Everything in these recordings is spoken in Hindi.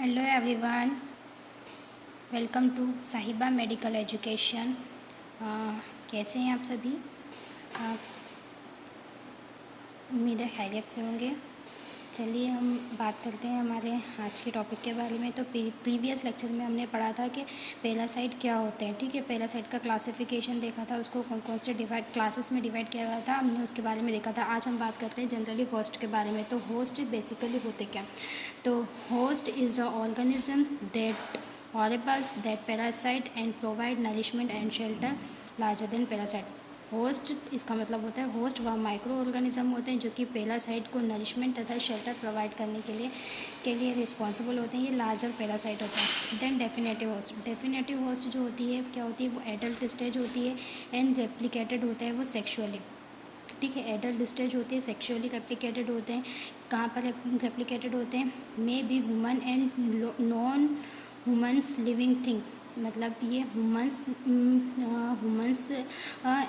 हेलो एवरीवन, वेलकम टू साहिबा मेडिकल एजुकेशन। कैसे हैं आप सभी? आप उम्मीद है खैरियत से होंगे। चलिए हम बात करते हैं हमारे आज के टॉपिक के बारे में। तो प्रीवियस लेक्चर में हमने पढ़ा था कि पैरासाइट क्या होते हैं। ठीक है, पैरासाइट का क्लासिफिकेशन देखा था, उसको कौन कौन से क्लासेस में डिवाइड किया गया था, हमने उसके बारे में देखा था। आज हम बात करते हैं जनरली होस्ट के बारे में। तो होस्ट बेसिकली होते क्या? तो host is a organism that harbours that parasite and provide nourishment and shelter larger than parasite. Host इसका मतलब होता है होस्ट वह माइक्रो ऑर्गेनिज्म होते हैं जो कि पैरासाइट को नरिशमेंट तथा शेल्टर प्रोवाइड करने के लिए रिस्पॉन्सिबल होते हैं। ये लार्जर पैरासाइट होता है। देन डेफिनेटिव होस्ट जो होती है क्या होती है? वो एडल्ट स्टेज होती है एंड रेप्लिकेटेड होता है वो सेक्शुअली। ठीक है, एडल्ट स्टेज होती है, सेक्सुअली रेप्लिकेटेड होते हैं। कहाँ पर रेप्लिकेटेड होते हैं? May be human and non humans living thing. मतलब ये ह्यूमन्स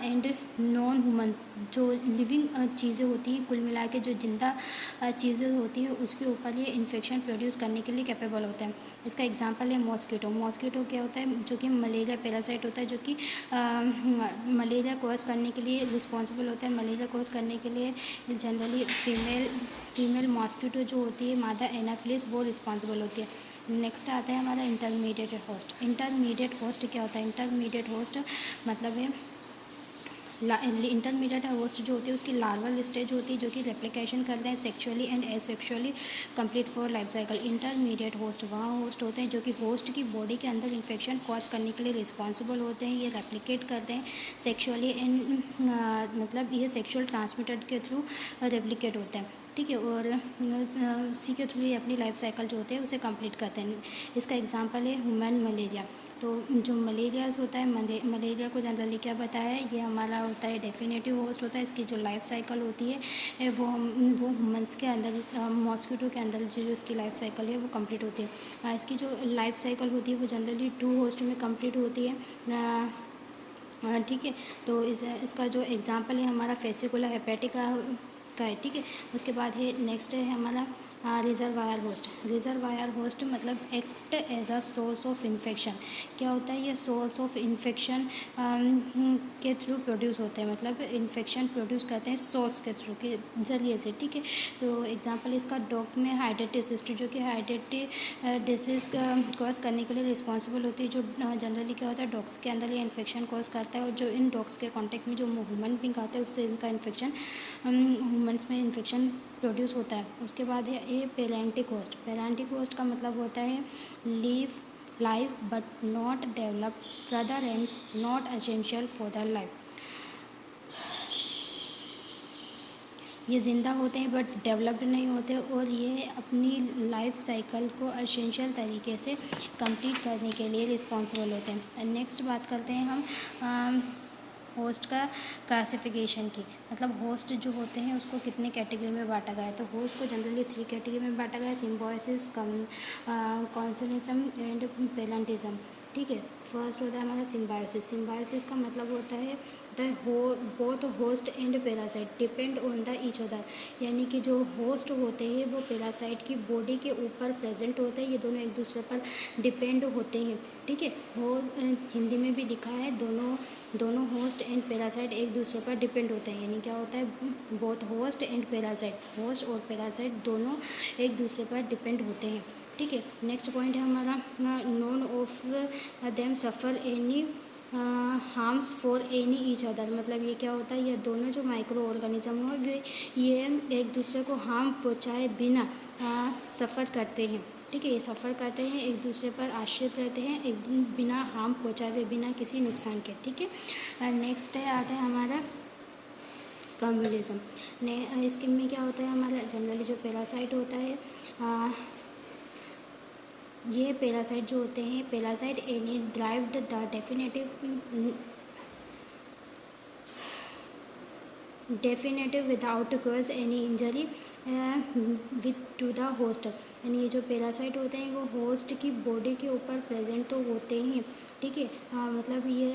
एंड नॉन ह्यूमन जो लिविंग चीज़ें होती हैं, कुल मिला के जो जिंदा चीज़ें होती हैं उसके ऊपर ये इन्फेक्शन प्रोड्यूस करने के लिए कैपेबल होता है। इसका एग्जांपल है मॉस्किटो क्या होता है? जो कि मलेरिया पैरासाइट होता है, जो कि मलेरिया कॉज करने के लिए रिस्पॉन्सिबल होता है। मलेरिया कॉज करने के लिए जनरली फीमेल मॉस्किटो जो होती है, मादा एनाफिलिस, वो रिस्पॉन्सिबल होती है। नेक्स्ट आता है हमारा इंटरमीडिएट होस्ट। इंटरमीडिएट होस्ट क्या होता है? इंटरमीडिएट होस्ट मतलब है इंटरमीडिएट होस्ट जो होती है उसकी लार्वल स्टेज होती है जो कि रेप्लिकेशन करते हैं sexually and asexually complete for life cycle. Intermediate host वहाँ होस्ट होते हैं जो कि होस्ट की बॉडी के अंदर इन्फेक्शन कॉज करने के लिए रिस्पॉन्सिबल होते हैं। ये रेप्लिकेट करते हैं सेक्सुअली एंड मतलब ये सेक्सुअल ट्रांसमिटेड के थ्रू रेप्लिकेट होते हैं। ठीक है, और उसी के थ्रू ये अपनी लाइफ साइकिल जो होते हैं उसे कंप्लीट करते हैं। इसका एग्जांपल है ह्यूमन मलेरिया। तो जो मलेरियाज होता है, मलेरिया को जनरली क्या बताया है? ये हमारा होता है डेफिनेटिव होस्ट होता है। इसकी जो लाइफ साइकिल होती है वो ह्यूमन्स के अंदर मॉस्किटो के अंदर जो इसकी लाइफ साइकिल है वो कंप्लीट होती है। इसकी जो लाइफ साइकिल होती है वो जनरली 2 होस्ट में कंप्लीट होती है। ठीक है, तो इसका जो एग्जांपल है हमारा फेसिकुला हेपेटिका का है। ठीक है, उसके बाद है नेक्स्ट है हमारा रिजर्वायर होस्ट। रिजर्वायर होस्ट मतलब act as a source of infection. क्या होता है? ये सोर्स ऑफ इन्फेक्शन के थ्रू प्रोड्यूस होते हैं, मतलब इन्फेक्शन प्रोड्यूस करते हैं सोर्स के थ्रू के ज़रिए से। ठीक है, तो एग्जांपल इसका डॉग में हाइडेटिस सिस्ट जो कि हाइडेटिस डिसीज़ कॉज करने के लिए रिस्पॉन्सिबल होती है, जो जनरली क्या होता है डॉग्स के अंदर ये इन्फेक्शन कॉज करता है। और जो इन डॉग्स के कॉन्टेक्ट में जो ह्यूमन बींग आते हैं उससे इनका इन्फेक्शन ह्यूमन्स में इन्फेक्शन प्रोड्यूस होता है। उसके बाद है ये पेरेंटिक होस्ट। पेरेंटिक होस्ट का मतलब होता है leave life but not develop further and not essential for the life. ये ज़िंदा होते हैं बट डेवलप्ड नहीं होते और ये अपनी लाइफ साइकिल को एसेंशियल तरीके से कंप्लीट करने के लिए रिस्पॉन्सिबल होते हैं। नेक्स्ट बात करते हैं हम होस्ट का क्लासिफिकेशन की। मतलब होस्ट जो होते हैं उसको कितने कैटेगरी में बांटा गया है? तो होस्ट को जनरली 3 कैटेगरी में बांटा गया है: सिम्बायोसिस, कॉन्सोनिज्म एंड पेरेंटिज्म। ठीक है, फर्स्ट होता है हमारा सिम्बायोसिस। सिम्बायोसिस का मतलब होता है both host and parasite depend on the each other. यानी कि जो होस्ट होते हैं वो पैरासाइट की बॉडी के ऊपर प्रेजेंट होते हैं, ये दोनों एक दूसरे पर डिपेंड होते हैं। ठीक है, वो हिंदी में भी लिखा है दोनों होस्ट एंड पैरासाइट एक दूसरे पर डिपेंड होते हैं। यानी क्या होता है? Both host and parasite, host और पैरासाइट दोनों एक दूसरे पर डिपेंड होते हैं। ठीक है, नेक्स्ट पॉइंट है हमारा none of them suffer any harms for any each other. मतलब ये क्या होता है? ये दोनों जो माइक्रो ऑर्गेनिज्म हो ये एक दूसरे को हार्म पहुँचाए बिना सफ़र करते हैं। ठीक है, ये सफ़र करते हैं, एक दूसरे पर आश्रित रहते हैं, एक बिना हार्म पहुँचाए हुए, बिना किसी नुकसान के। ठीक है, नेक्स्ट है आता है हमारा कम्युनिज्म। इसके में क्या होता है? हमारा जनरली जो पैरासाइट होता है ये पैरासाइट जो होते हैं parasite any derived the definitive without cause any injury with two the host. यानी ये जो पैरासाइट होते हैं वो होस्ट की बॉडी के ऊपर प्रेजेंट तो होते हैं। ठीक है, मतलब ये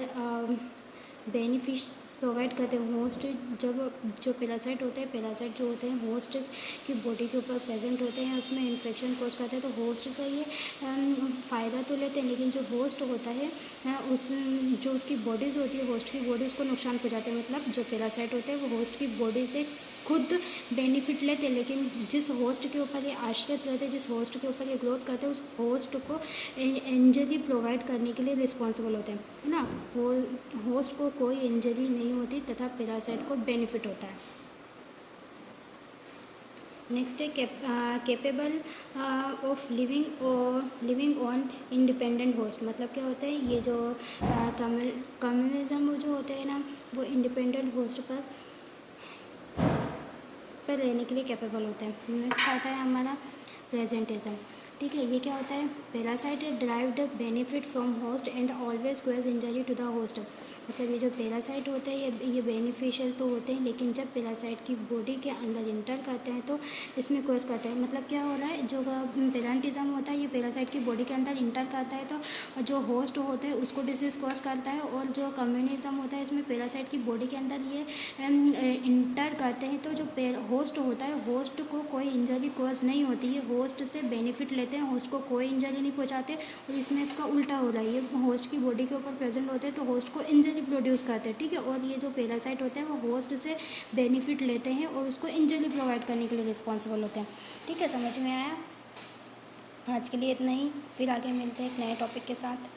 प्रोवाइड करते हैं। होस्ट जब जो पैरासाइट होते हैं, पैरासाइट जो होते हैं होस्ट की बॉडी के ऊपर प्रेजेंट होते हैं, उसमें इन्फेक्शन कोज करते हैं, तो होस्ट का ये फ़ायदा तो लेते हैं, लेकिन जो होस्ट होता है उस जो उसकी बॉडीज़ होती है, होस्ट की बॉडी उसको नुकसान पहुँचाते हैं। मतलब जो पैरासाइट होते हैं वो होस्ट की बॉडी से खुद बेनिफिट लेते हैं, लेकिन जिस होस्ट के ऊपर ये आश्रित रहते हैं, जिस होस्ट के ऊपर ये ग्रोथ करते हैं, उस होस्ट को इंजरी प्रोवाइड करने के लिए रिस्पॉन्सिबल होते हैं, है ना। होस्ट को कोई इंजरी नहीं होती तथा पैरासाइट को बेनिफिट होता है। नेक्स्ट है capable of living on independent host. मतलब क्या होता है, ये जो कम्युनिज्म जो होते हैं ना, वो इंडिपेंडेंट होस्ट पर रहने के लिए कैपेबल होते हैं। नेक्स्ट आता है हमारा प्रेजेंटेशन। ठीक है, ये क्या होता है, parasite derived benefit from host and always cause injury to the host. मतलब ये जो पैरासाइट होते हैं ये बेनिफिशियल तो होते हैं, लेकिन जब पैरासाइट की बॉडी के अंदर इंटर करते हैं तो इसमें कोज करते हैं। मतलब क्या हो रहा है, जो पेरेंटिज्म होता है ये पैरासाइट की बॉडी के अंदर इंटर करता है तो जो होस्ट होते हैं उसको डिसीज कॉज करता है, और जो कम्युनिज्म होता है इसमें पैरासाइट की बॉडी के अंदर ये इंटर करते हैं तो जो होस्ट होता है होस्ट को कोई इंजरी कॉज नहीं होती है, होस्ट से बेनिफिट लेते हैं, होस्ट को कोई इंजरी नहीं पहुंचाते। और इसमें इसका उल्टा हो रहा है, ये होस्ट की बॉडी के ऊपर प्रेजेंट होते हैं तो होस्ट को इंजरी प्रोड्यूस करते हैं। ठीक है, और ये जो पैरासाइट होते हैं वो होस्ट से बेनिफिट लेते हैं और उसको इंजरी प्रोवाइड करने के लिए रिस्पॉन्सिबल होते हैं। ठीक है, समझ में आया। आज के लिए इतना ही, फिर आगे मिलते हैं एक नए टॉपिक के साथ।